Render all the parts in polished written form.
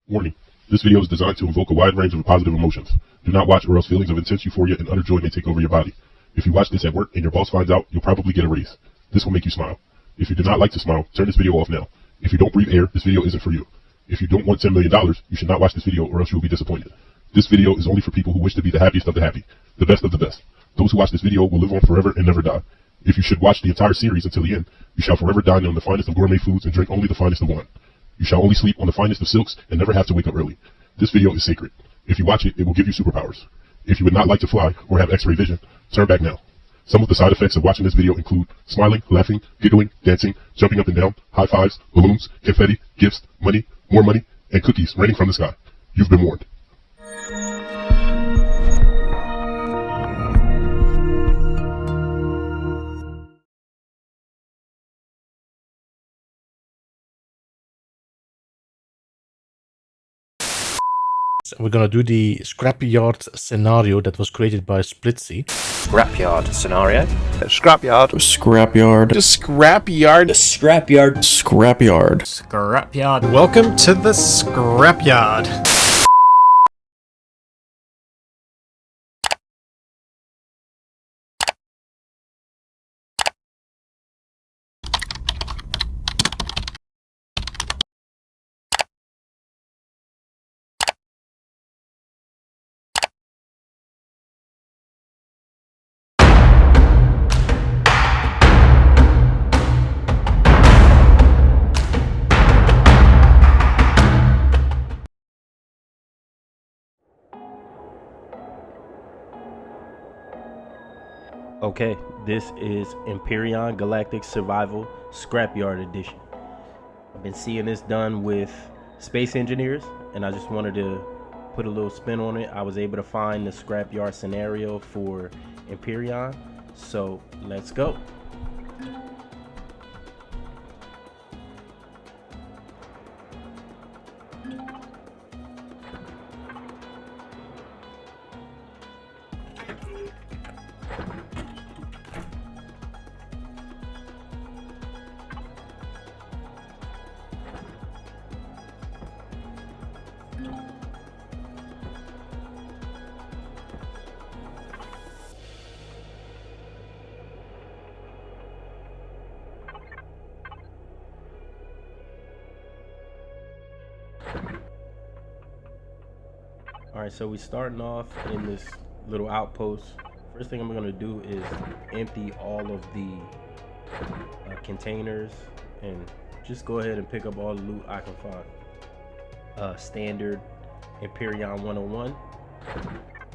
Warning, this video is designed to invoke a wide range of positive emotions. Do not watch or else feelings of intense euphoria and utter joy may take over your body. If you watch this at work and your boss finds out, you'll probably get a raise. This will make you smile. If you do not like to smile, turn this video off now. If you don't breathe air, this video isn't for you. If you don't want $10 million, you should not watch this video or else you will be disappointed. This video is only for people who wish to be the happiest of the happy, the best of the best. Those who watch this video will live on forever and never die. If you should watch the entire series until the end, you shall forever dine on the finest of gourmet foods and drink only the finest of wine. You shall only sleep on the finest of silks and never have to wake up early. This video is sacred. If you watch it, it will give you superpowers. If you would not like to fly or have x-ray vision, turn back now. Some of the side effects of watching this video include smiling, laughing, giggling, dancing, jumping up and down, high fives, balloons, confetti, gifts, money, more money, and cookies raining from the sky. You've been warned. We're gonna do the Scrapyard scenario that was created by Splitsy. Scrapyard scenario. Scrapyard. Scrapyard. Scrapyard. Scrapyard. Scrapyard. Scrapyard. Welcome to the Scrapyard. Okay, this is Empyrion Galactic Survival Scrapyard Edition. I've been seeing this done with space engineers, and I just wanted to put a little spin on it. I was able to find the Scrapyard scenario for Empyrion, so let's go. Alright, so we're starting off in this little outpost. First thing I'm going to do is empty all of the containers and just go ahead and pick up all the loot I can find. Standard Empyrion 101.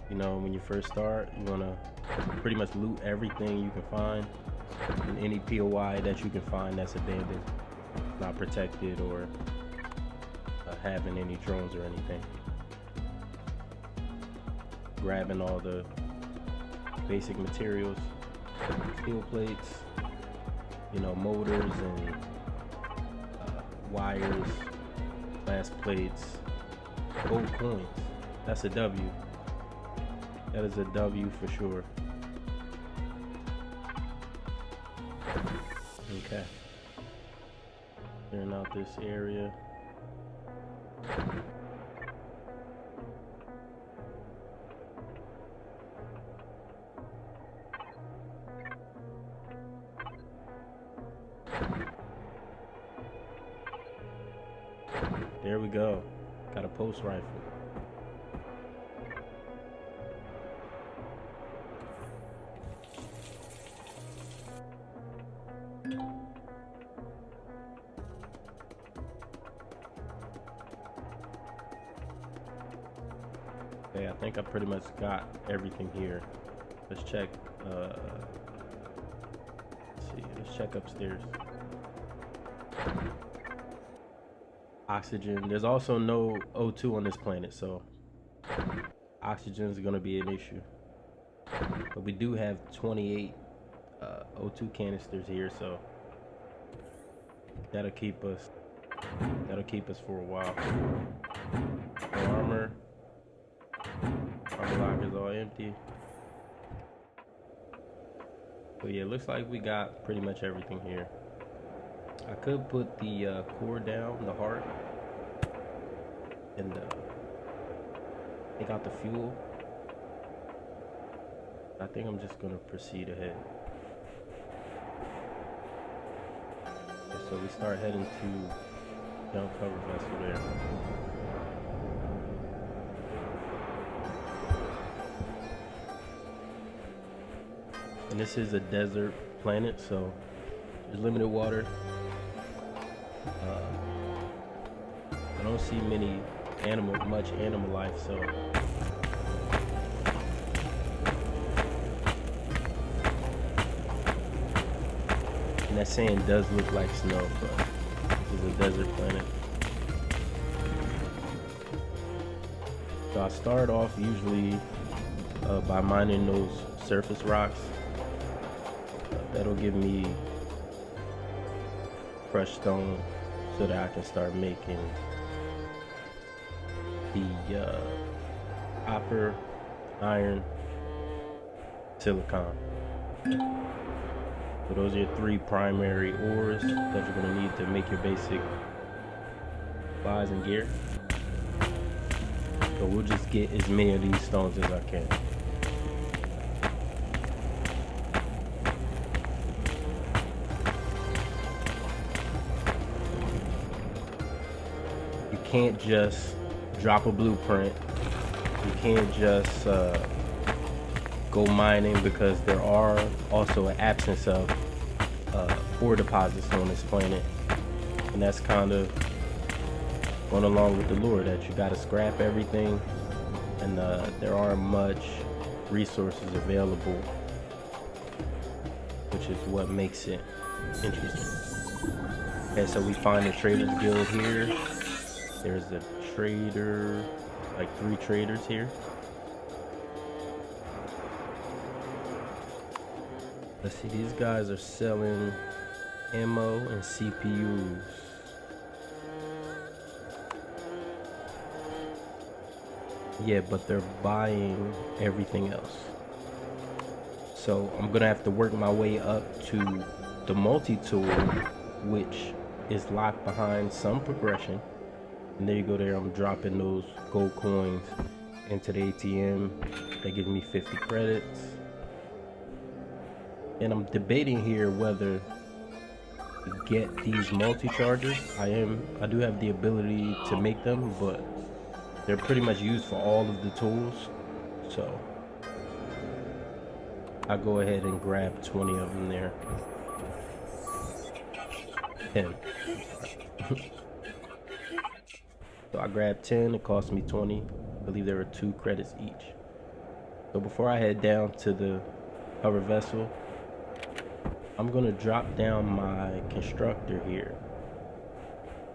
You know, when you first start, you want to pretty much loot everything you can find, and any POI that you can find that's abandoned, not protected, or having any drones or anything. Grabbing all the basic materials, steel plates, you know, motors and wires, glass plates, gold coins. That's a W. That is a W for sure. Okay. Clearing out this area. There we go. Got a post rifle. Okay, I think I pretty much got everything here. Let's check. Let's see. Let's check upstairs. Oxygen. There's also no O2 on this planet, so oxygen is going to be an issue. But we do have 28 O2 canisters here, so that'll keep us for a while. No armor. Armor locker is all empty. But yeah, looks like we got pretty much everything here. I could put the core down, the heart, and take out the fuel. I think I'm just gonna proceed ahead. Okay, so we start heading to junk cover vessel there. And this is a desert planet, so there's limited water. I don't see much animal life, so and that sand does look like snow, but this is a desert planet. So I start off usually by mining those surface rocks. That'll give me crushed stone so that I can start making the copper, iron, silicon. So those are your three primary ores that you're going to need to make your basic supplies and gear. So we'll just get as many of these stones as I can. You can't just drop a blueprint. You can't just go mining, because there are also an absence of ore deposits on this planet, and that's kind of going along with the lure that you got to scrap everything, and there aren't much resources available, which is what makes it interesting. Okay, so we find the Traders Guild here. There's a trader, like 3 traders here. Let's see, these guys are selling ammo and CPUs. Yeah, but they're buying everything else. So I'm gonna have to work my way up to the multi-tool, which is locked behind some progression. And there you go there, I'm dropping those gold coins into the ATM. That gives me 50 credits. And I'm debating here whether to get these multi-chargers. I do have the ability to make them, but they're pretty much used for all of the tools. So I'll go ahead and grab 20 of them there. 10. So I grabbed 10, it cost me 20. I believe there were 2 credits each. So before I head down to the hover vessel, I'm gonna drop down my constructor here.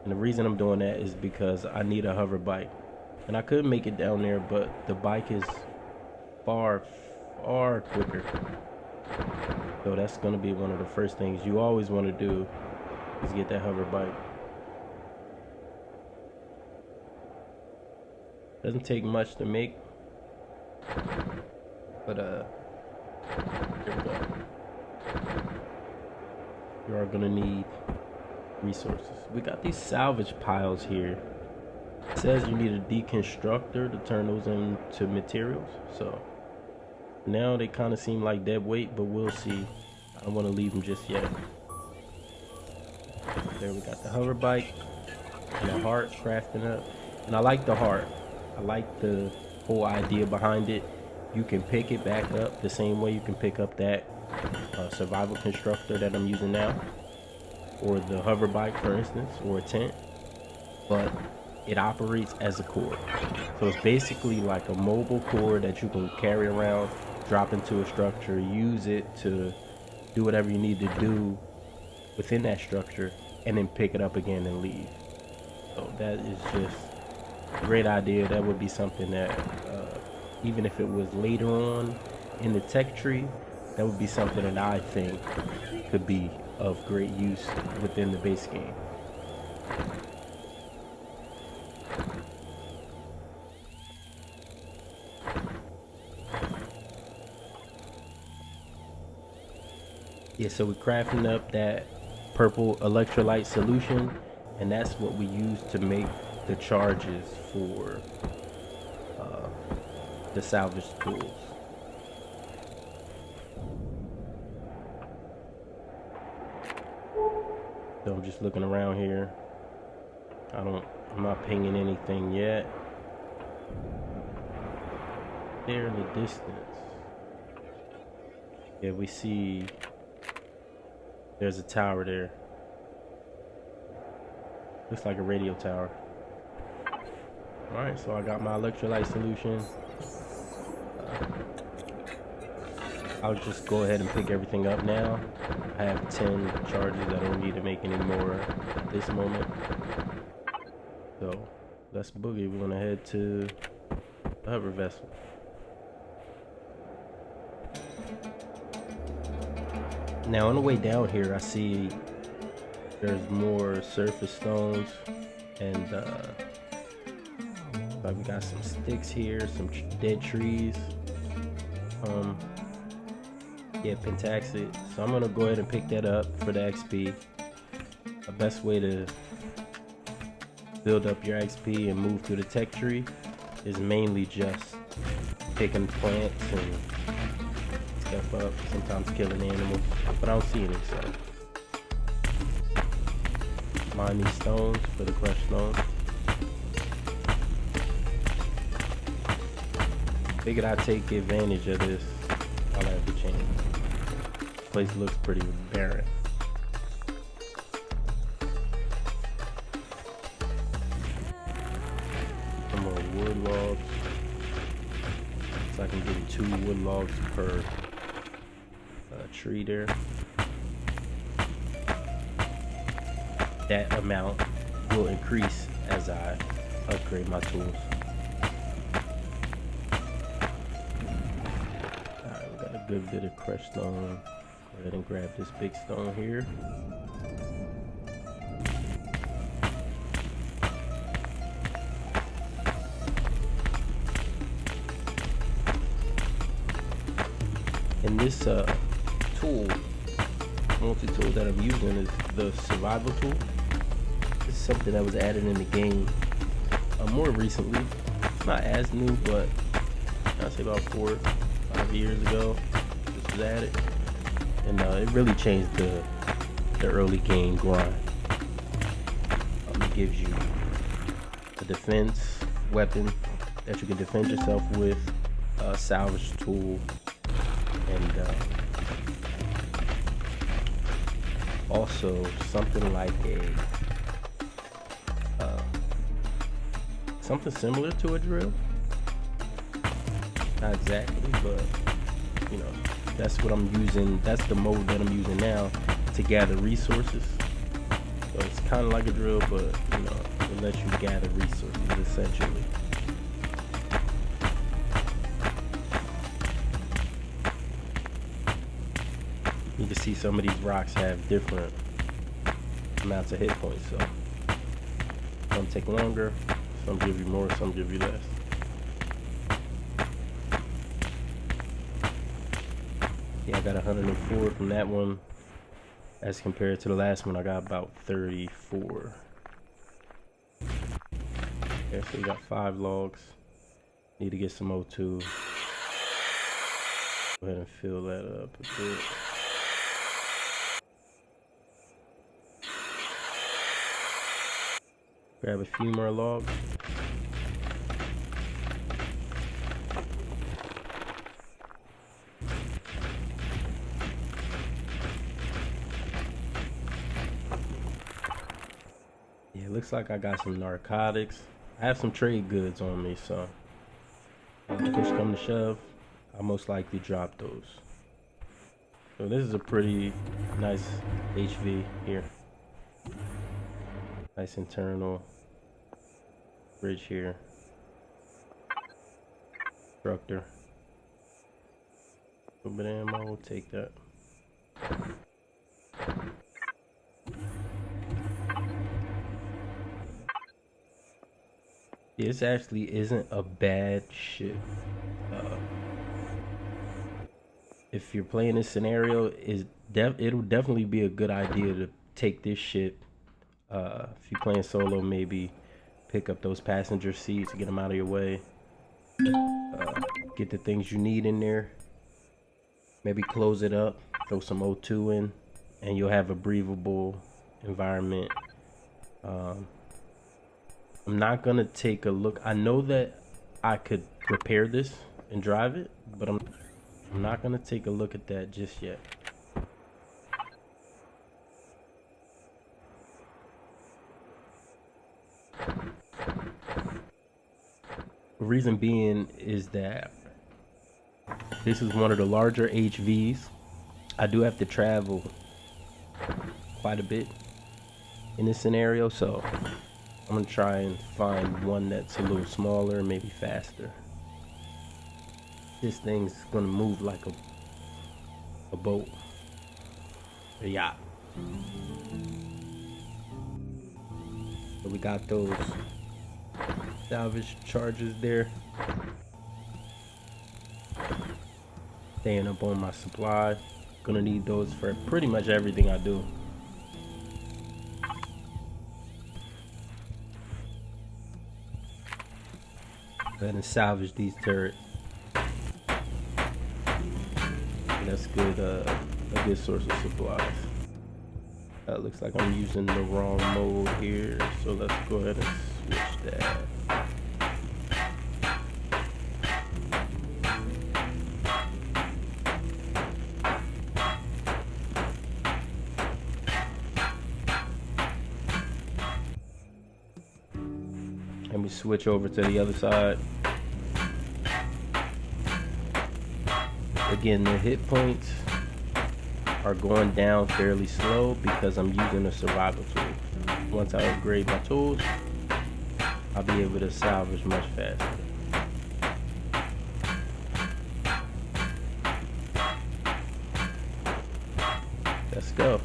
And the reason I'm doing that is because I need a hover bike. And I could make it down there, but the bike is far quicker. So that's gonna be one of the first things you always want to do, is get that hover bike. Doesn't take much to make, but here we go. You are gonna need resources. We got these salvage piles here. It says you need a deconstructor to turn those into materials. So now they kind of seem like dead weight, but we'll see. I don't want to leave them just yet. There we got the hover bike and the heart crafting up. And I like the heart. I like the whole idea behind it. You can pick it back up the same way you can pick up that survival constructor that I'm using now, or the hover bike, for instance, or a tent, but it operates as a cord. So it's basically like a mobile cord that you can carry around, drop into a structure, use it to do whatever you need to do within that structure, and then pick it up again and leave. So that is just a great idea. That would be something that even if it was later on in the tech tree, that would be something that I think could be of great use within the base game. Yeah, so we're crafting up that purple electrolyte solution, and that's what we use to make the charges for the salvage tools. So I'm just looking around here. I'm not pinging anything yet. There in the distance, yeah, we see there's a tower there. Looks like a radio tower. Alright, so I got my electrolyte solution. I'll just go ahead and pick everything up now. I have 10 charges. I don't need to make any more at this moment. So let's boogie. We're gonna head to the hover vessel. Now on the way down here, I see there's more surface stones, and we got some sticks here, some dead trees. Yeah, pentaxid. So I'm gonna go ahead and pick that up for the XP. The best way to build up your XP and move through the tech tree is mainly just picking plants and stuff up, sometimes killing animals, but I don't see any, so mine these stones for the crushed stones. Figured I'd take advantage of this while I have the chance. Place looks pretty barren. Some more wood logs. So I can get 2 wood logs per tree there. That amount will increase as I upgrade my tools. Alright, we got a good bit of crushed stone. Go ahead and grab this big stone here. And this tool, multi-tool that I'm using is the survival tool. This is something that was added in the game more recently. It's not as new, but I'd say about 4 or 5 years ago this was added. And it really changed the early game grind. It gives you a defense weapon that you can defend yourself with, a salvage tool, and also something like something similar to a drill. Not exactly, but you know, that's what I'm using. That's the mode that I'm using now to gather resources. So it's kind of like a drill, but you know, it lets you gather resources essentially. You can see some of these rocks have different amounts of hit points, so some take longer, some give you more, some give you less. Yeah, I got 104 from that one. As compared to the last one, I got about 34. Okay, so we got 5 logs. Need to get some O2. Go ahead and fill that up a bit. Grab a few more logs. Yeah, looks like I got some narcotics. I have some trade goods on me, so if push come to shove, I'll most likely drop those. So this is a pretty nice HV here. Nice internal bridge here. Constructor. A little bit of ammo, we'll take that. This actually isn't a bad ship. If you're playing this scenario, it'll definitely be a good idea to take this ship. If you're playing solo, maybe pick up those passenger seats, get them out of your way. Get the things you need in there. Maybe close it up, throw some O2 in, and you'll have a breathable environment. I'm not gonna take a look. I know that I could repair this and drive it, but I'm not gonna take a look at that just yet. The reason being is that this is one of the larger HVs. I do have to travel quite a bit in this scenario, so I'm gonna try and find one that's a little smaller, maybe faster. This thing's gonna move like a boat, a yacht. So we got those salvage charges there. Staying up on my supply. Gonna need those for pretty much everything I do. Go ahead and salvage these turrets. That's good, a good source of supplies. Looks like I'm using the wrong mode here, so let's go ahead and switch that. Let me switch over to the other side. Again, the hit points are going down fairly slow because I'm using a survival tool. Once I upgrade my tools, I'll be able to salvage much faster. Let's go.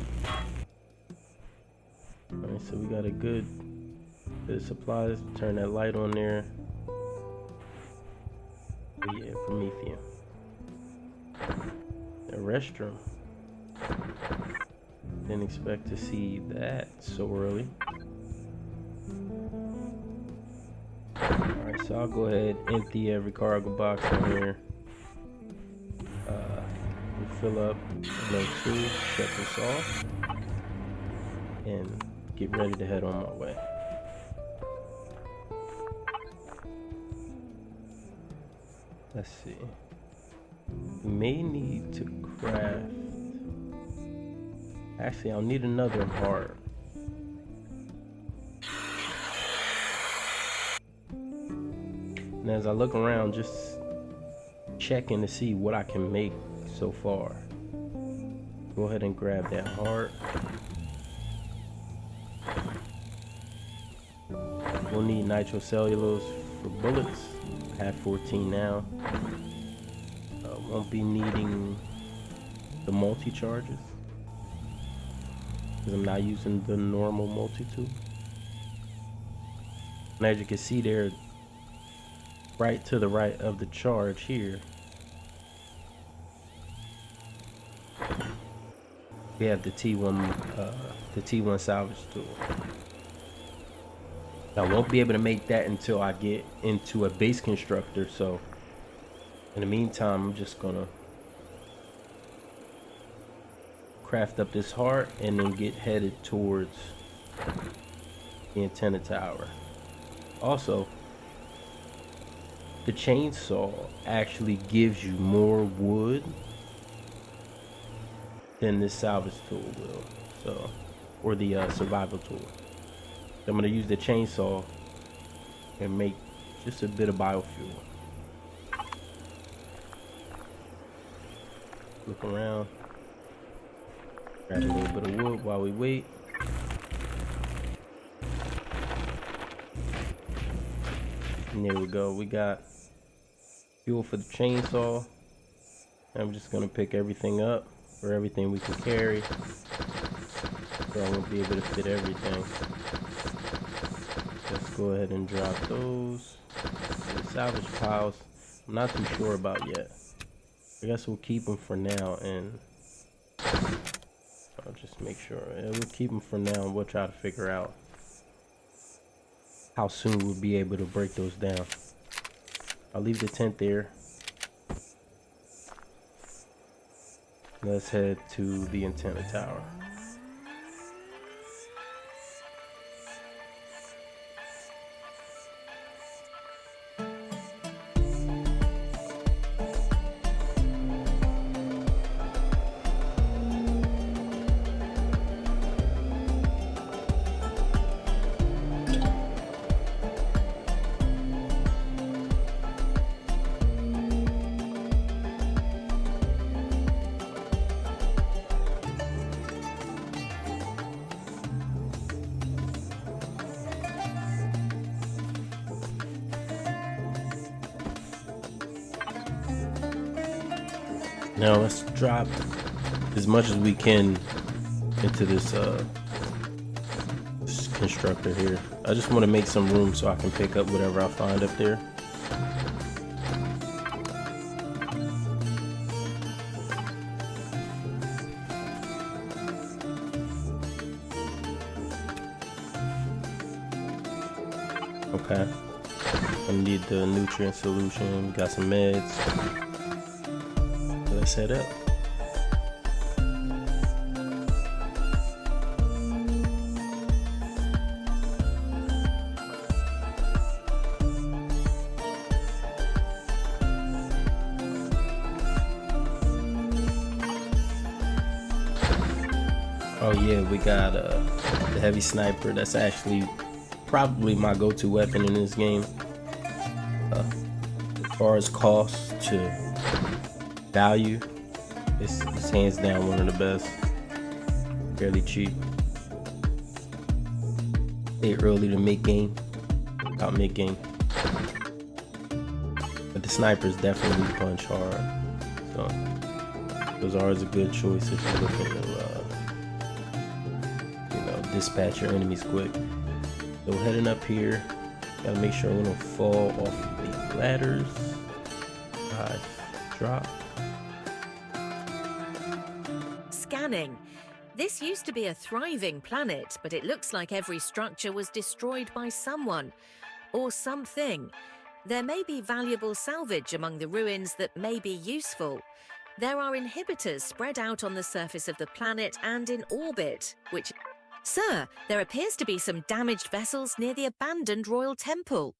Alright, so we got a good bit of supplies. Turn that light on there. But yeah, Promethean. A restroom. Didn't expect to see that so early. Alright, so I'll go ahead and empty every cargo box in here. We'll fill up another two, shut this off, and get ready to head on my way. Let's see. We may need to craft. Actually, I'll need another heart. And as I look around, just checking to see what I can make so far. Go ahead and grab that heart. We'll need nitrocellulose for bullets. I have 14 now. Won't be needing the multi-charges because I'm not using the normal multi-tool. And as you can see there, right to the right of the charge here, we have the T1 salvage tool. I won't be able to make that until I get into a base constructor, so in the meantime, I'm just gonna craft up this heart and then get headed towards the antenna tower. Also, the chainsaw actually gives you more wood than this salvage tool will, so, or the survival tool. So I'm gonna use the chainsaw and make just a bit of biofuel. Look around, grab a little bit of wood while we wait. And there we go, we got fuel for the chainsaw. I'm just gonna pick everything up for everything we can carry, so I won't be able to fit everything. Let's go ahead and drop those. The salvage piles, I'm not too sure about yet. I guess we'll keep them for now, and I'll just make sure. Yeah, we'll keep them for now, and we'll try to figure out how soon we'll be able to break those down. I'll leave the tent there. Let's head to the antenna tower. Now let's drop as much as we can into this constructor here. I just want to make some room so I can pick up whatever I find up there. Okay. I need the nutrient solution. We got some meds. Let's head up. Oh yeah, we got the heavy sniper. That's actually probably my go-to weapon in this game. As far as cost to value, it's hands down one of the best. Fairly cheap. Stay early to mid game, about mid game. But the snipers definitely punch hard, so those are always a good choice if you're looking to, dispatch your enemies quick. So heading up here, gotta make sure we don't fall off the ladders. Drop. Scanning. This used to be a thriving planet, but it looks like every structure was destroyed by someone or something. There may be valuable salvage among the ruins that may be useful. There are inhibitors spread out on the surface of the planet and in orbit, which... Sir, there appears to be some damaged vessels near the abandoned Royal Temple.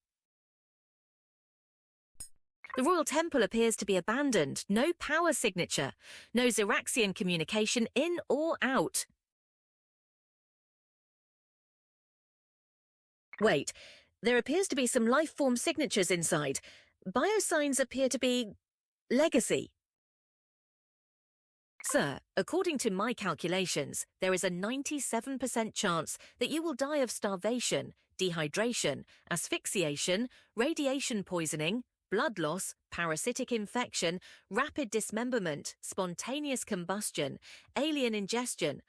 The Royal Temple appears to be abandoned. No power signature. No Xeraxian communication in or out. Wait, there appears to be some life form signatures inside. Biosigns appear to be... legacy. Sir, according to my calculations, there is a 97% chance that you will die of starvation, dehydration, asphyxiation, radiation poisoning, blood loss, parasitic infection, rapid dismemberment, spontaneous combustion, alien ingestion,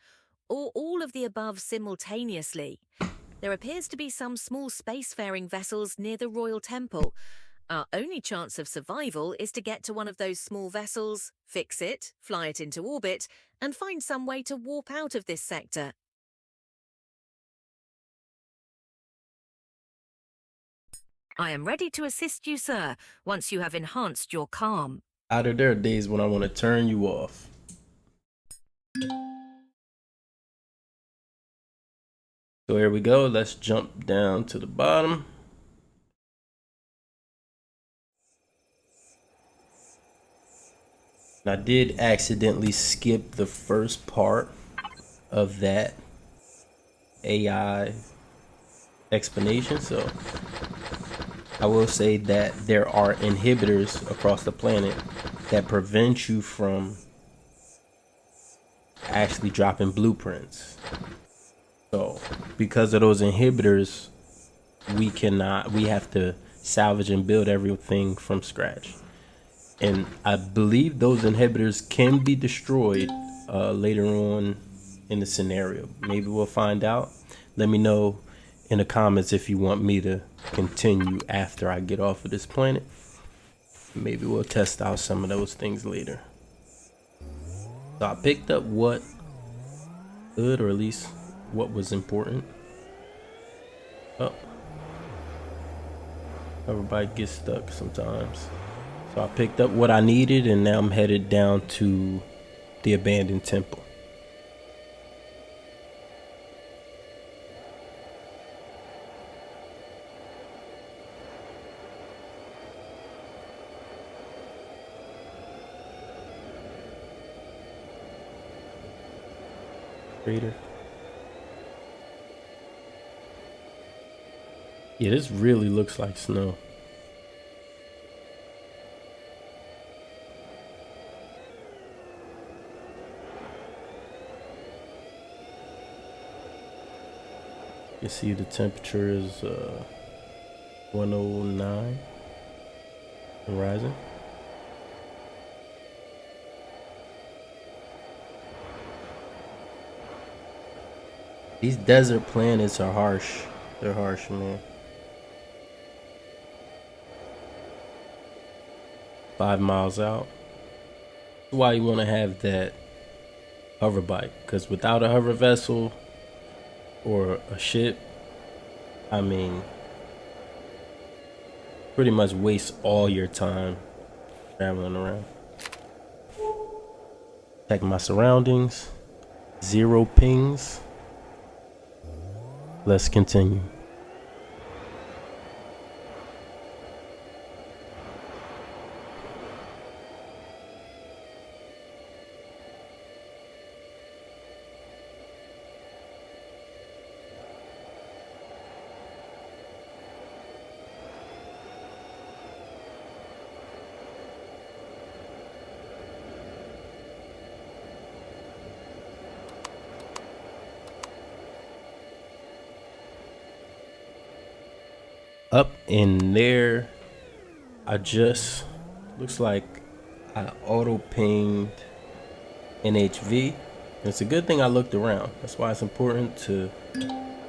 or all of the above simultaneously. There appears to be some small spacefaring vessels near the Royal Temple. Our only chance of survival is to get to one of those small vessels, fix it, fly it into orbit, and find some way to warp out of this sector. I am ready to assist you, sir, once you have enhanced your calm. Either there are days when I want to turn you off. So here we go. Let's jump down to the bottom. I did accidentally skip the first part of that AI explanation, so I will say that there are inhibitors across the planet that prevent you from actually dropping blueprints. So because of those inhibitors, we have to salvage and build everything from scratch. And I believe those inhibitors can be destroyed later on in the scenario. Maybe we'll find out. Let me know in the comments if you want me to continue after I get off of this planet. Maybe we'll test out some of those things later. So I picked up what good, or at least what was important. Oh, Everybody gets stuck sometimes. So I picked up what I needed, and now I'm headed down to the abandoned temple. Crater. Yeah, this really looks like snow. You see the temperature is 109 and rising. These desert planets are harsh. They're harsh, man. 5 miles out. That's why you want to have that hover bike, because without a hover vessel or a ship, I mean, pretty much waste all your time traveling around. Check my surroundings. 0 pings. Let's continue. Up in there, I just, looks like I auto pinged NHV. And it's a good thing I looked around. That's why it's important to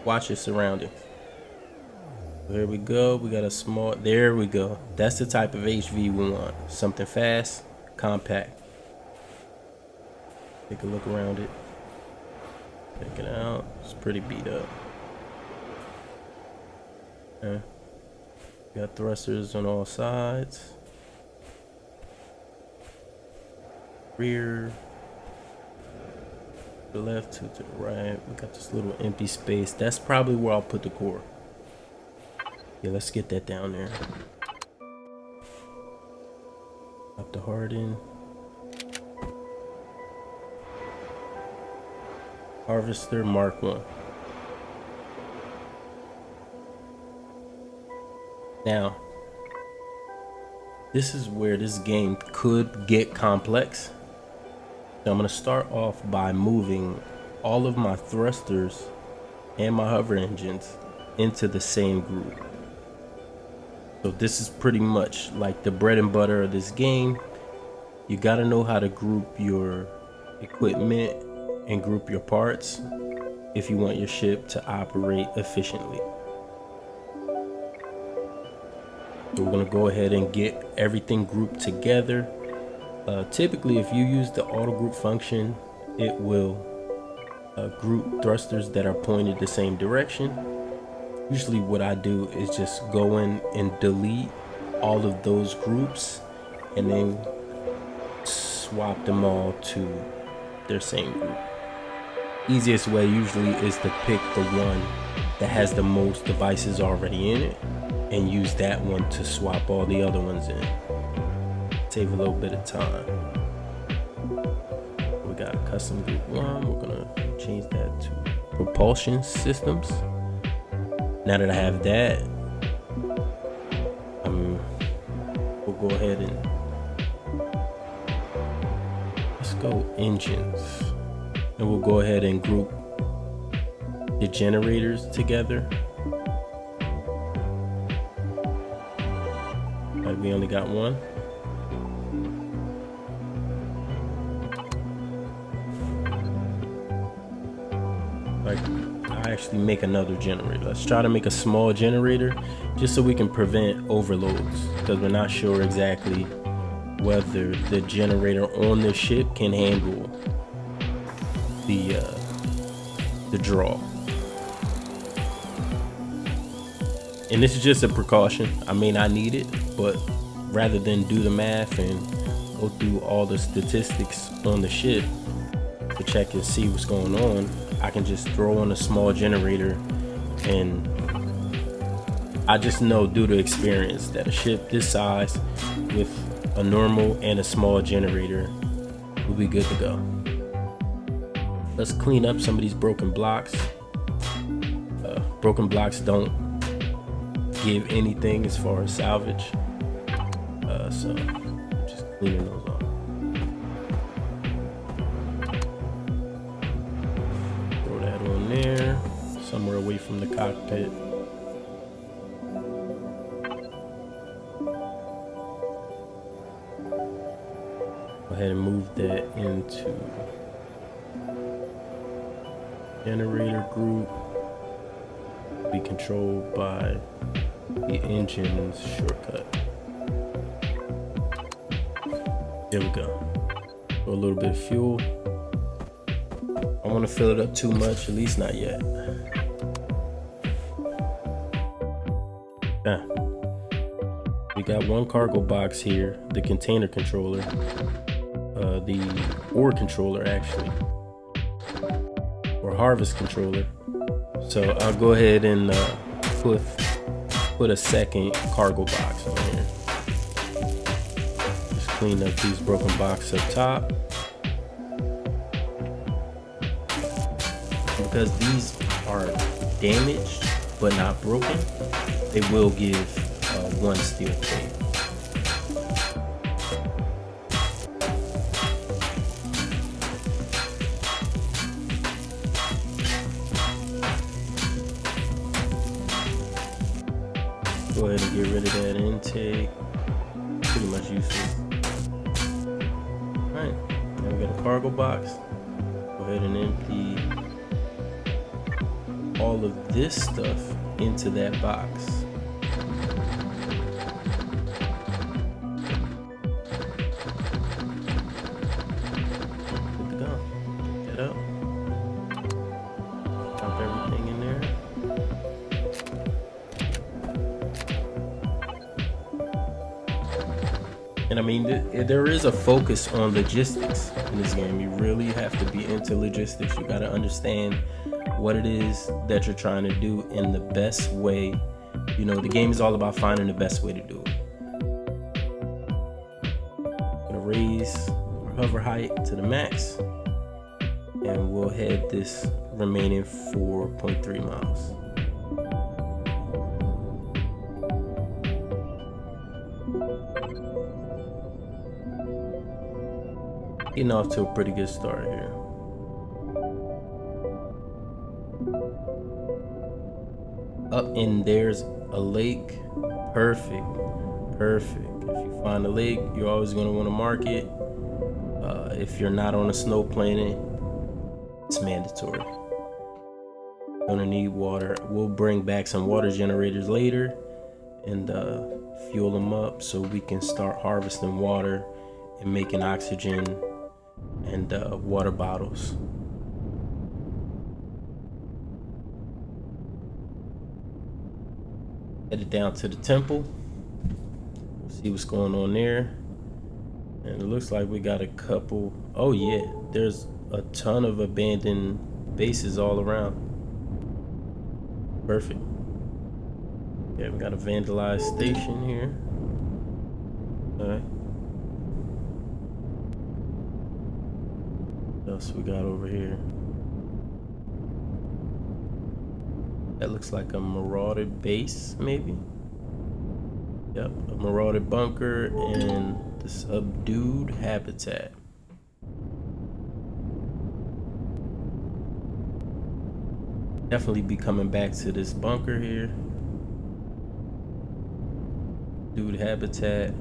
watch your surroundings. There we go. We got a small, there we go. That's the type of HV we want. Something fast, compact. Take a look around it. Check it out. It's pretty beat up. Okay. Got thrusters on all sides. Rear. To the left, two to the right. We got this little empty space. That's probably where I'll put the core. Yeah, let's get that down there. Up to harden. Harvester Mark 1. Now, this is where this game could get complex. So I'm going to start off by moving all of my thrusters and my hover engines into the same group. So this is pretty much like the bread and butter of this game. You got to know how to group your equipment and group your parts if you want your ship to operate efficiently. So we're going to go ahead and get everything grouped together. Typically, if you use the auto group function, it will group thrusters that are pointed the same direction. Usually what I do is just go in and delete all of those groups and then swap them all to their same group. Easiest way usually is to pick the one that has the most devices already in it and use that one to swap all the other ones in. Save a little bit of time. We got custom group 1. We're gonna change that to propulsion systems. Now that I have that, we'll go ahead and let's go engines, and we'll go ahead and group the generators together. Like we only got one. Like I actually make another generator. Let's try to make a small generator just so we can prevent overloads, because we're not sure exactly whether the generator on the ship can handle the draw. And this is just a precaution. I may not need it, but rather than do the math and go through all the statistics on the ship to check and see what's going on, I can just throw on a small generator, and I just know due to experience that a ship this size with a normal and a small generator will be good to go. Let's clean up some of these broken blocks. Broken blocks don't give anything as far as salvage, so just cleaning those off. Throw that on there, somewhere away from the cockpit. Go ahead and move that into generator group. Be controlled by the engine's shortcut. There we go. Throw a little bit of fuel. I want to fill it up too much, at least not yet. We got one cargo box here, the container controller, the ore controller actually, or harvest controller. So I'll go ahead and put a second cargo box on here. Just clean up these broken boxes up top. Because these are damaged but not broken, they will give one steel plate. Go ahead and get rid of that intake. Pretty much useless. Alright, now we got a cargo box. Go ahead and empty all of this stuff into that box. Good to go. Get that up. Drop everything in there. And I mean, there is a focus on logistics in this game. You really have to be into logistics. You got to understand what it is that you're trying to do in the best way. You know, the game is all about finding the best way to do it. I'm gonna raise our hover height to the max, and we'll head this remaining 4.3 miles. Getting off to a pretty good start here. Up and there's a lake. Perfect. Perfect. If you find a lake, you're always going to want to mark it. If you're not on a snow planet, it's mandatory. Gonna need water. We'll bring back some water generators later and fuel them up so we can start harvesting water and making oxygen and water bottles. Headed down to the temple. See what's going on there. And it looks like we got a couple. Oh yeah, there's a ton of abandoned bases all around. Perfect. Yeah, we got a vandalized station here. Alright. What else we got over here? That looks like a marauded base, maybe? Yep, a marauded bunker and the subdued habitat. Definitely be coming back to this bunker here. Dude habitat.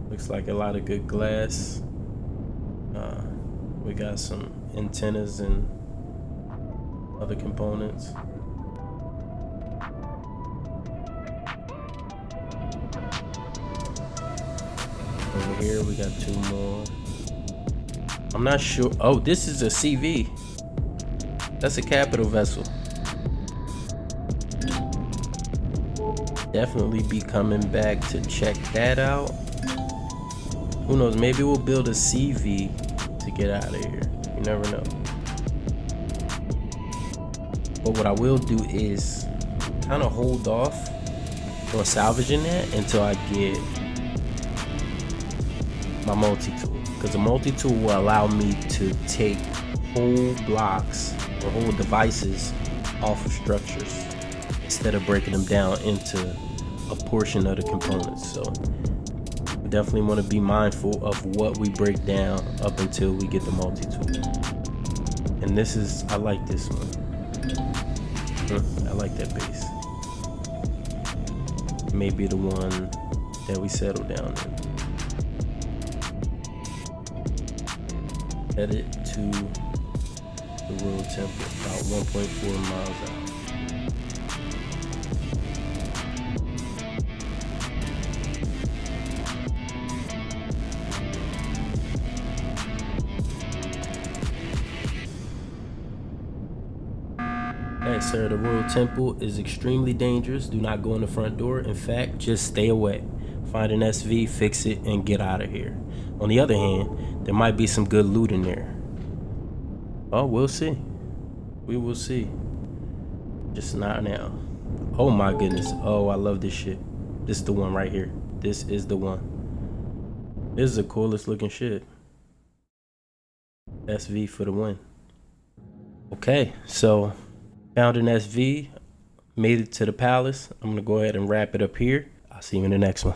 Looks like a lot of good glass. We got some antennas and other components. Over here we got two more. I'm not sure. Oh, this is a CV. That's a capital vessel. definitely be coming back to check that out. Who knows, maybe we'll build a CV to get out of here. You never know. But what I will do is kind of hold off on salvaging that until I get my multi-tool, because the multi-tool will allow me to take whole blocks or whole devices off of structures instead of breaking them down into a portion of the components. So we definitely want to be mindful of what we break down up until we get the multi-tool. And this is, I like this one. I like that base. Maybe the one that we settle down in. Headed to the Royal Temple, about 1.4 miles out. Hey sir, the Royal Temple is extremely dangerous. Do not go in the front door. In fact, just stay away. Find an SV, fix it, and get out of here. On the other hand, there might be some good loot in there. Oh, we'll see. We will see. Just not now. Oh my goodness. Oh, I love this shit. This is the one right here. This is the one. This is the coolest looking shit. SV for the win. Okay, so found an SV, made it to the palace. I'm gonna go ahead and wrap it up here. I'll see you in the next one.